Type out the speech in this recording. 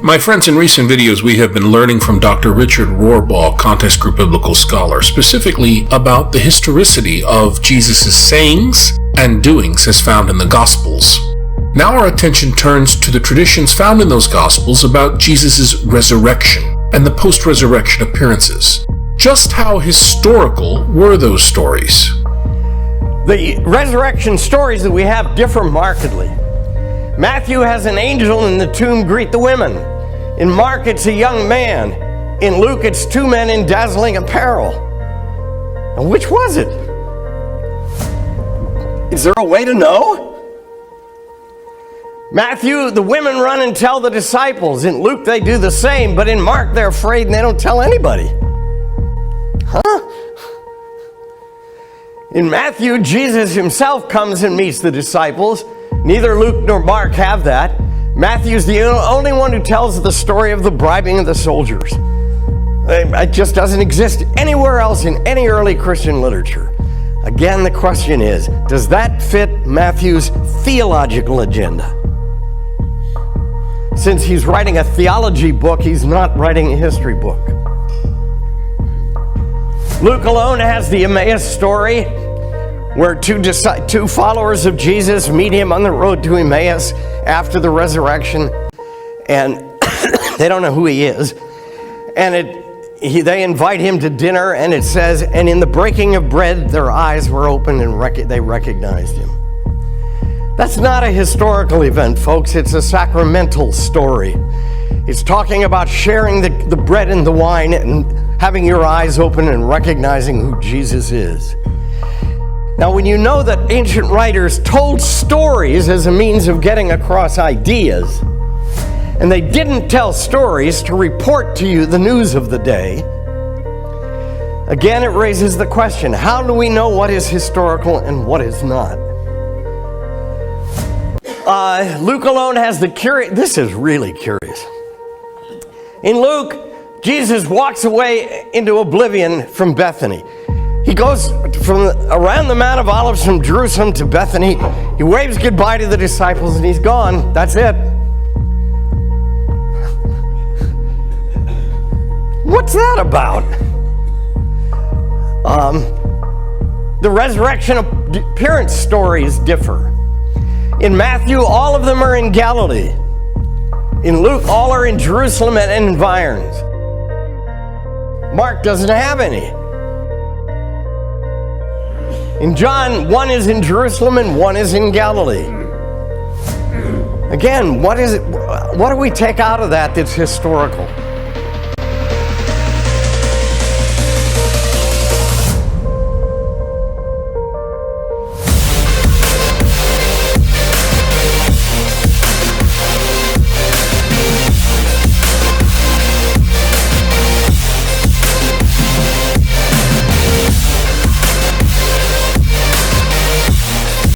My friends, in recent videos we have been learning from Dr. Richard Rohrbaugh, Context Group Biblical Scholar, specifically about the historicity of Jesus' sayings and doings as found in the Gospels. Now our attention turns to the traditions found in those Gospels about Jesus' resurrection and the post-resurrection appearances. Just how historical were those stories? The resurrection stories that we have differ markedly. Matthew has an angel in the tomb greet the women. In Mark, it's a young man. In Luke, it's two men in dazzling apparel. And which was it? Is there a way to know? Matthew, the women run and tell the disciples. In Luke, they do the same, but in Mark, they're afraid and they don't tell anybody. In Matthew, Jesus himself comes and meets the disciples. Neither Luke nor Mark have that. Matthew's the only one who tells the story of the bribing of the soldiers. It just doesn't exist anywhere else in any early Christian literature. Again, the question is, does that fit Matthew's theological agenda? Since he's writing a theology book, he's not writing a history book. Luke alone has the Emmaus story, where two followers of Jesus meet him on the road to Emmaus after the resurrection, and they don't know who he is. And they invite him to dinner, and it says, and in the breaking of bread, their eyes were opened and they recognized him. That's not a historical event, folks. It's a sacramental story. It's talking about sharing the bread and the wine and having your eyes open and recognizing who Jesus is. Now, when you know that ancient writers told stories as a means of getting across ideas, and they didn't tell stories to report to you the news of the day, again, it raises the question, how do we know what is historical and what is not? Luke alone has this is really curious. In Luke, Jesus walks away into oblivion from Bethany. He goes from around the Mount of Olives from Jerusalem to Bethany. He waves goodbye to the disciples and he's gone. That's it. What's that about? The resurrection appearance stories differ. In Matthew, all of them are in Galilee. In Luke, all are in Jerusalem and environs. Mark doesn't have any. In John, one is in Jerusalem and one is in Galilee. Again, what do we take out of that that's historical?